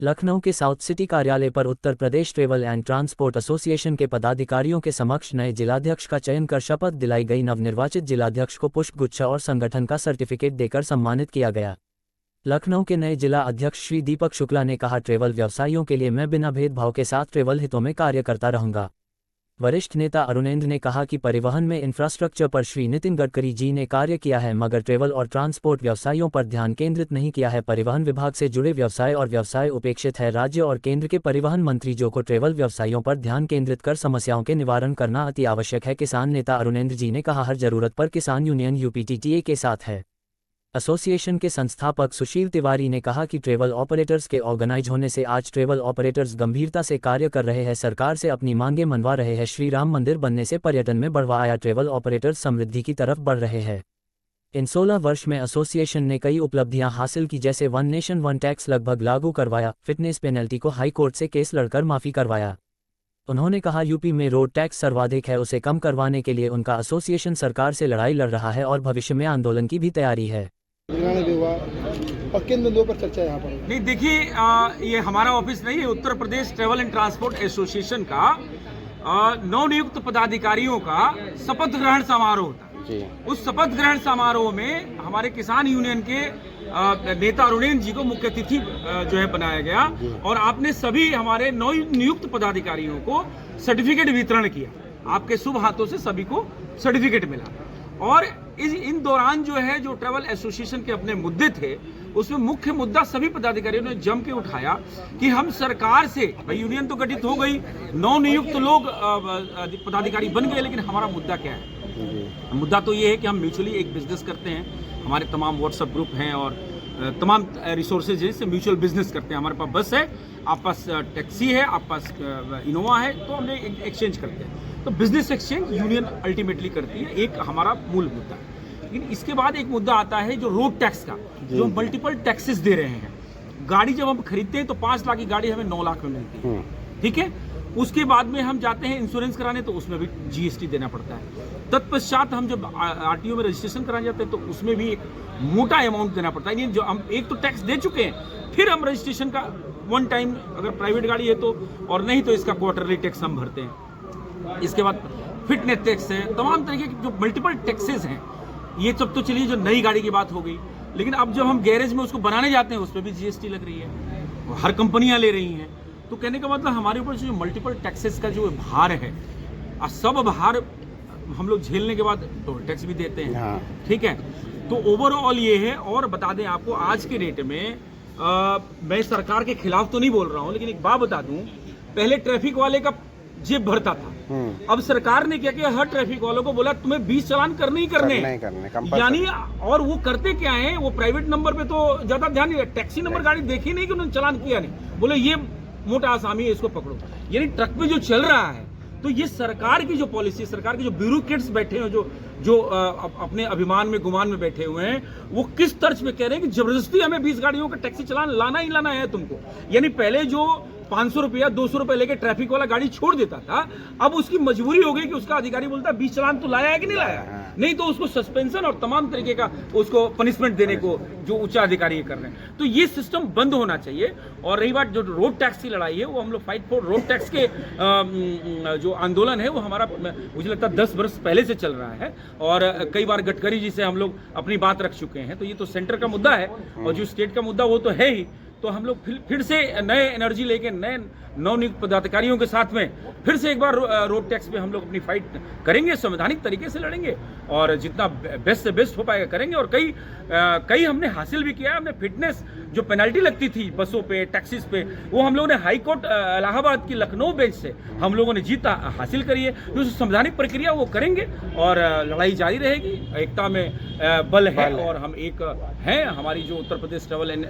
लखनऊ के south city कार्यालय पर Uttar Pradesh travel and transport association के पदाधिकारियों के समक्ष नए जिलाध्यक्ष का चयन कर शपथ दिलाई गई। नवनिर्वाचित जिलाध्यक्ष को पुष्पगुच्छ और संगठन का सर्टिफिकेट देकर सम्मानित किया गया। लखनऊ के नए जिला अध्यक्ष श्री दीपक शुक्ला ने कहा, ट्रेवल व्यवसायियों के लिए मैं बिना भेदभाव के साथ ट्रेवल हितों में कार्य करता रहूंगा। वरिष्ठ नेता अरुणेंद्र ने कहा कि परिवहन में इंफ्रास्ट्रक्चर पर श्री नितिन गडकरी जी ने कार्य किया है, मगर ट्रेवल और ट्रांसपोर्ट व्यवसायियों पर ध्यान केंद्रित नहीं किया है। परिवहन विभाग से जुड़े व्यवसाय और व्यवसाय उपेक्षित है। राज्य और केंद्र के परिवहन मंत्री जो को ट्रेवल व्यवसायियों पर ध्यान केंद्रित कर समस्याओं के निवारण करना अति आवश्यक है। किसान नेता अरुणेंद्र जी ने कहा, हर जरूरत पर किसान यूनियन यूपीटीटीए के साथ है। एसोसिएशन के संस्थापक सुशील तिवारी ने कहा कि ट्रेवल ऑपरेटर्स के ऑर्गेनाइज होने से आज ट्रेवल ऑपरेटर्स गंभीरता से कार्य कर रहे हैं, सरकार से अपनी मांगें मनवा रहे हैं। श्री राम मंदिर बनने से पर्यटन में बढ़ावा आया, ट्रेवल ऑपरेटर्स समृद्धि की तरफ बढ़ रहे हैं। इन 16 वर्ष में एसोसिएशन ने कई उपलब्धियां हासिल की, जैसे वन नेशन वन टैक्स लगभग लागू करवाया, फिटनेस पेनल्टी को हाई कोर्ट से केस लड़कर माफी करवाया। उन्होंने कहा, यूपी में रोड टैक्स सर्वाधिक है, उसे कम करवाने के लिए उनका एसोसिएशन सरकार से लड़ाई लड़ रहा है और भविष्य में आंदोलन की भी तैयारी है। भी हुआ और किन मुद्दों पर चर्चा यहाँ पर? नहीं, देखिए, ये हमारा ऑफिस नहीं है, Uttar Pradesh travel and transport association का नवनियुक्त पदाधिकारियों का शपथ ग्रहण समारोह होता है। उस शपथ ग्रहण समारोह में हमारे किसान यूनियन के नेता अरुणेंद्र जी को मुख्य अतिथि जो है बनाया गया और आपने सभी हमारे नवनियुक्त पदाधिकारियों को सर्टिफिकेट वितरण किया। आपके शुभ हाथों से सभी को सर्टिफिकेट मिला और इन दौरान जो है जो ट्रैवल एसोसिएशन के अपने मुद्दे थे, उसमें मुख्य मुद्दा सभी पदाधिकारियों ने जम के उठाया कि हम सरकार से, भाई यूनियन तो गठित हो गई, नवनियुक्त लोग पदाधिकारी बन गए, लेकिन हमारा मुद्दा क्या है? मुद्दा तो ये है कि हम म्यूचुअली एक बिजनेस करते हैं, हमारे तमाम व्हाट्सएप ग्रुप हैं और तमाम रिसोर्सेज हैं, से म्यूचुअल बिजनेस करते हैं। हमारे पास बस है, आप पास टैक्सी है, आप पास इनोवा है, तो हमने एक्सचेंज करते हैं। तो बिजनेस एक्सचेंज यूनियन अल्टीमेटली करती है, एक हमारा मूल मुद्दा है। लेकिन इसके बाद एक मुद्दा आता है जो रोड टैक्स का, जो मल्टीपल टैक्सेस दे रहे हैं। गाड़ी जब हम खरीदते हैं तो 5 लाख की गाड़ी हमें 9 लाख में मिलती है, ठीक है। उसके बाद में हम जाते हैं इंश्योरेंस कराने तो उसमें भी जीएसटी देना पड़ता है। तत्पश्चात हम जब आरटीओ में रजिस्ट्रेशन कराने जाते हैं तो उसमें भी एक मोटा अमाउंट देना पड़ता है। जो हम एक तो टैक्स दे चुके हैं, फिर हम रजिस्ट्रेशन का वन टाइम, अगर प्राइवेट गाड़ी है तो, और नहीं तो इसका क्वार्टरली टैक्स हम भरते हैं। इसके बाद फिटनेस टैक्स है, तमाम तरीके के जो मल्टीपल टैक्सेस हैं। ये सब तो चलिए जो नई गाड़ी की बात हो गई, लेकिन अब जब हम गैरेज में उसको बनाने जाते हैं उस पर भी जीएसटी लग रही है, हर कंपनियां ले रही हैं। तो कहने का मतलब हमारे ऊपर जो मल्टीपल टैक्सेस का जो भार है, सब भार हम लोग झेलने के बाद टोल टैक्स भी देते हैं, ठीक है। तो ओवरऑल ये है। और बता दें आपको, आज के डेट में मैं सरकार के खिलाफ तो नहीं बोल रहा हूँ, लेकिन एक बात बता दूं, पहले ट्रैफिक वाले का जेब भरता था, अब सरकार ने क्या किया, हर ट्रैफिक वालों को बोला तुम्हें 20 चालान करने ही करने, यानी। और वो करते क्या है, वो प्राइवेट नंबर पे तो ज्यादा ध्यान नहीं, टैक्सी नंबर गाड़ी देखी नहीं कि उन्होंने चालान किया नहीं, बोले ये मोटा आसामी है, इसको पकड़ो। यानी ट्रक में जो चल रहा है, तो ये सरकार की जो पॉलिसी, सरकार के जो ब्यूरोक्रेट्स बैठे हैं, जो अपने अभिमान में गुमान में बैठे हुए हैं, वो किस तर्ज पे कह रहे हैं कि जबरदस्ती हमें 20 गाड़ियों का टैक्सी चालान लाना ही लाना है तुमको। यानी पहले जो 500 रुपया 200 रुपए लेके ट्रैफिक वाला गाड़ी छोड़ देता था, अब उसकी मजबूरी हो गई कि उसका अधिकारी बोलता है 20 चालान तो लाया है कि नहीं लाया, नहीं तो उसको सस्पेंशन और तमाम तरीके का उसको पनिशमेंट देने को जो उच्च अधिकारी कर रहे हैं। तो ये सिस्टम बंद होना चाहिए। और रही बात जो रोड टैक्स की लड़ाई है, वो हम लोग फाइट फॉर रोड टैक्स के जो आंदोलन है, वो हमारा मुझे लगता है 10 वर्ष पहले से चल रहा है और कई बार गडकरी जी से हम लोग अपनी बात रख चुके हैं। तो ये तो सेंटर का मुद्दा है और जो स्टेट का मुद्दा वो तो है ही। तो हम लोग फिर से नए एनर्जी लेके नए नवनियुक्त पदाधिकारियों के साथ में फिर से एक बार रोड टैक्स पे हम लोग अपनी फाइट करेंगे, संवैधानिक तरीके से लड़ेंगे और जितना बेस्ट से बेस्ट हो पाएगा करेंगे। और कई हमने हासिल भी किया है। हमने फिटनेस जो पेनल्टी लगती थी बसों पे, टैक्सीज पे, वो हम लोगों ने हाई कोर्ट इलाहाबाद की लखनऊ बेंच से हम लोगों ने जीता हासिल करी है। जो संवैधानिक प्रक्रिया वो करेंगे और लड़ाई जारी रहेगी। एकता में बल है और हम एक हैं। हमारी जो Uttar Pradesh travel and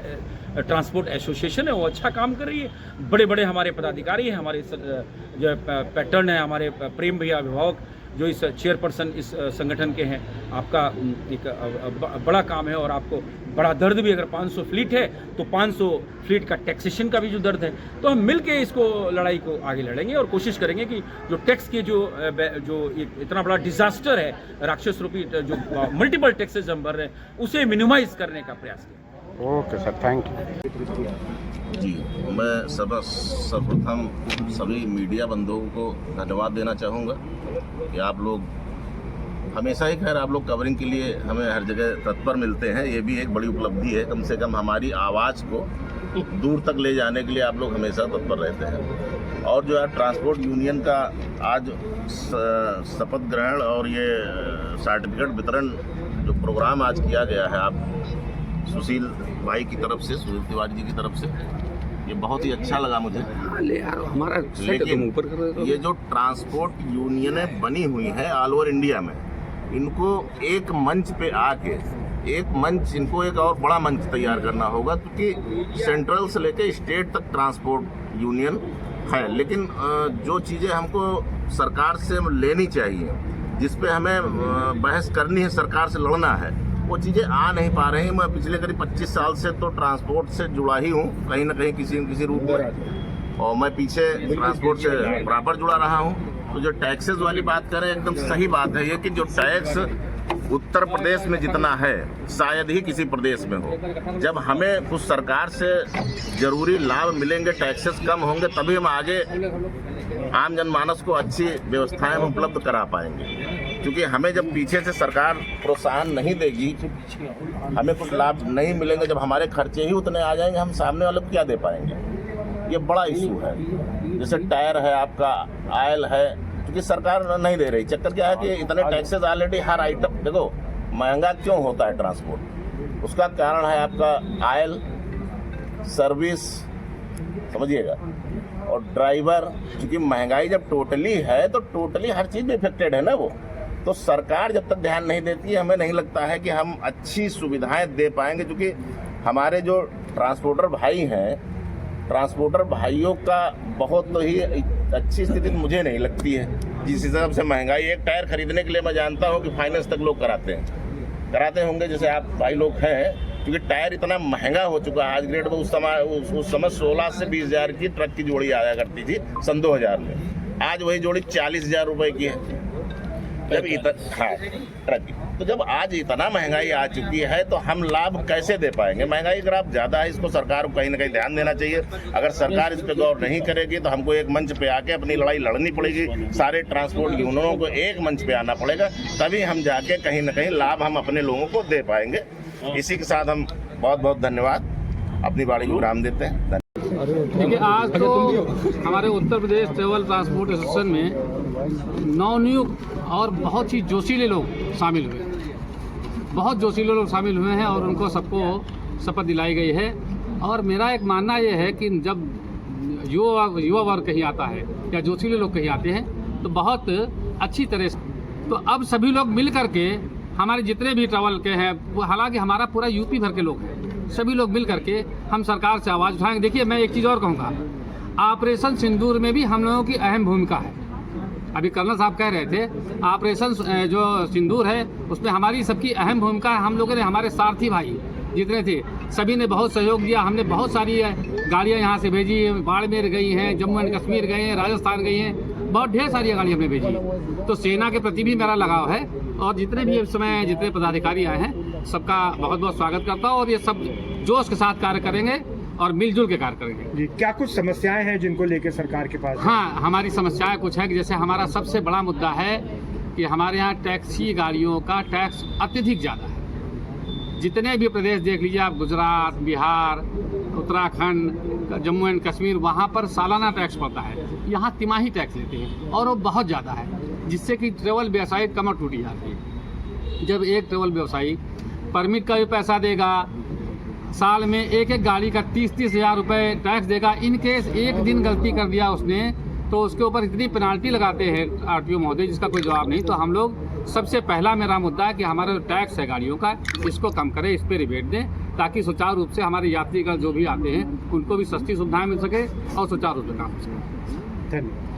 transport association है वो अच्छा काम कर रही है। बड़े बड़े हमारे पदाधिकारी हैं, हमारे जो पैटर्न है, हमारे प्रेम भैया अभिभावक जो इस चेयरपर्सन इस संगठन के हैं। आपका एक बड़ा काम है और आपको बड़ा दर्द भी, अगर 500 फ्लीट है तो 500 फ्लीट का टैक्सेशन का भी जो दर्द है, तो हम मिल के इसको लड़ाई को आगे लड़ेंगे और कोशिश करेंगे कि जो टैक्स के जो इतना बड़ा डिजास्टर है, राक्षस रूपी जो मल्टीपल टैक्सेस हम भर रहे हैं, उसे मिनिमाइज करने का प्रयास करें। Okay sir, thank you. जी, मैं सर्वप्रथम सभी मीडिया बंधुओं को धन्यवाद देना चाहूँगा कि आप लोग हमेशा ही खैर आप लोग कवरिंग के लिए हमें हर जगह तत्पर मिलते हैं। ये भी एक बड़ी उपलब्धि है, कम से कम हमारी आवाज़ को दूर तक ले जाने के लिए आप लोग हमेशा तत्पर रहते हैं। और जो है ट्रांसपोर्ट यूनियन का आज शपथ ग्रहण और ये सर्टिफिकेट वितरण जो प्रोग्राम आज किया गया है, आप सुशील भाई की तरफ से, सुशील तिवारी जी की तरफ से, ये बहुत ही अच्छा लगा मुझे। लेकिन ये जो ट्रांसपोर्ट यूनियनें बनी हुई हैं ऑल ओवर इंडिया में, इनको एक मंच पे आके इनको एक और बड़ा मंच तैयार करना होगा, क्योंकि सेंट्रल से लेकर स्टेट तक ट्रांसपोर्ट यूनियन है। लेकिन जो चीज़ें हमको सरकार से लेनी चाहिए, जिस पे हमें बहस करनी है, सरकार से लड़ना है, वो चीज़ें आ नहीं पा रही। मैं पिछले करीब 25 साल से तो ट्रांसपोर्ट से जुड़ा ही हूँ, कहीं ना कहीं किसी न किसी रूप में, और मैं पीछे ट्रांसपोर्ट से बराबर जुड़ा रहा हूँ। तो जो टैक्सेस वाली बात करें, एकदम सही बात है ये कि जो टैक्स उत्तर प्रदेश में जितना है शायद ही किसी प्रदेश में हो। जब हमें कुछ सरकार से ज़रूरी लाभ मिलेंगे, टैक्सेस कम होंगे, तभी हम आगे आम जनमानस को अच्छी व्यवस्थाएं उपलब्ध करा पाएंगे। क्योंकि हमें जब पीछे से सरकार प्रोत्साहन नहीं देगी, हमें कुछ लाभ नहीं मिलेंगे, जब हमारे खर्चे ही उतने आ जाएंगे, हम सामने वाले को क्या दे पाएंगे। ये बड़ा इशू है। जैसे टायर है, आपका ऑयल है, क्योंकि सरकार नहीं दे रही। चक्कर क्या है कि इतने टैक्सेस ऑलरेडी हर आइटम, देखो महंगा क्यों होता है ट्रांसपोर्ट, उसका कारण है आपका ऑयल, सर्विस, समझिएगा, और ड्राइवर। क्योंकि महंगाई जब टोटली है तो टोटली हर चीज़ में इफेक्टेड है ना वो। तो सरकार जब तक ध्यान नहीं देती है, हमें नहीं लगता है कि हम अच्छी सुविधाएं दे पाएंगे। क्योंकि हमारे जो ट्रांसपोर्टर भाई हैं, ट्रांसपोर्टर भाइयों का बहुत ही अच्छी स्थिति मुझे नहीं लगती है। जिस हिसाब से महंगाई, एक टायर खरीदने के लिए मैं जानता हूँ कि फाइनेंस तक लोग कराते होंगे, जैसे आप भाई लोग हैं। क्योंकि टायर इतना महंगा हो चुका है आज ग्रेड में। उस समय 16 से 20 हज़ार की ट्रक की जोड़ी आया करती थी सन 2000 में। आज वही जोड़ी 40,000 रुपये की है। जब ट्रक की, तो जब आज इतना महंगाई आ चुकी है तो हम लाभ कैसे दे पाएंगे। महंगाई ग्राफ ज़्यादा है, इसको सरकार को कहीं ना कहीं ध्यान देना चाहिए। अगर सरकार इस पर गौर नहीं करेगी तो हमको एक मंच पे आके अपनी लड़ाई लड़नी पड़ेगी। सारे ट्रांसपोर्ट यूनियनों को एक मंच पे आना पड़ेगा, तभी हम जाके कहीं ना कहीं लाभ हम अपने लोगों को दे पाएंगे। इसी के साथ हम बहुत बहुत धन्यवाद, अपनी बाड़ी को विराम देते हैं। देखिए, आज तो हमारे Uttar Pradesh travel transport association में नवनियुक्त और बहुत ही जोशीले लोग शामिल हुए, बहुत जोशीले लोग शामिल हुए हैं और उनको सबको शपथ दिलाई गई है। और मेरा एक मानना ये है कि जब युवा वर्ग कहीं आता है या जोशीले लोग कहीं आते हैं तो बहुत अच्छी तरह से, तो अब सभी लोग मिल करके, हमारे जितने भी ट्रैवल के हैं, वो हालांकि हमारा पूरा यूपी भर के लोग हैं, सभी लोग मिल करके हम सरकार से आवाज़ उठाएंगे। देखिए, मैं एक चीज़ और कहूँगा, ऑपरेशन सिंदूर में भी हम लोगों की अहम भूमिका है। अभी कर्नल साहब कह रहे थे, ऑपरेशन जो सिंदूर है उसमें हमारी सबकी अहम भूमिका है। हम लोगों ने, हमारे सारथी भाई जितने थे, सभी ने बहुत सहयोग दिया। हमने बहुत सारी गाड़ियाँ यहाँ से भेजी, बाड़मेर गई हैं, जम्मू एंड कश्मीर गए हैं, राजस्थान गई हैं, बहुत ढेर सारी गाड़ी हमने भेजी। तो सेना के प्रति भी मेरा लगाव है और जितने भी इस समय जितने पदाधिकारी आए हैं सबका बहुत बहुत स्वागत करता हूँ। और ये सब जोश के साथ कार्य करेंगे और मिलजुल के कार्य करेंगे। जी, क्या कुछ समस्याएं हैं जिनको लेकर सरकार के पास? हाँ, हमारी समस्याएं कुछ है कि जैसे हमारा सबसे बड़ा मुद्दा है कि हमारे यहाँ टैक्सी गाड़ियों का टैक्स अत्यधिक ज़्यादा है। जितने भी प्रदेश देख लीजिए आप, गुजरात, बिहार, उत्तराखंड, जम्मू एंड कश्मीर, वहाँ पर सालाना टैक्स पड़ता है, यहाँ तिमाही टैक्स लेते हैं और वो बहुत ज़्यादा है, जिससे कि ट्रेवल व्यवसाय कमर टूटी जाती है। जब एक ट्रेवल व्यवसायी परमिट का भी पैसा देगा, साल में एक गाड़ी का 30-30 हज़ार रुपये टैक्स देगा, इन केस एक दिन गलती कर दिया उसने तो उसके ऊपर इतनी पेनाल्टी लगाते हैं आरटीओ महोदय, जिसका कोई जवाब नहीं। तो हम लोग, सबसे पहला मेरा मुद्दा है कि हमारा जो टैक्स है गाड़ियों का, इसको कम करें, इस पर रिबेट दें, ताकि सुचारू रूप से हमारे यात्रीगण जो भी आते हैं उनको भी सस्ती सुविधाएं मिल सके और सुचारू रूप से काम हो सके। धन्यवाद।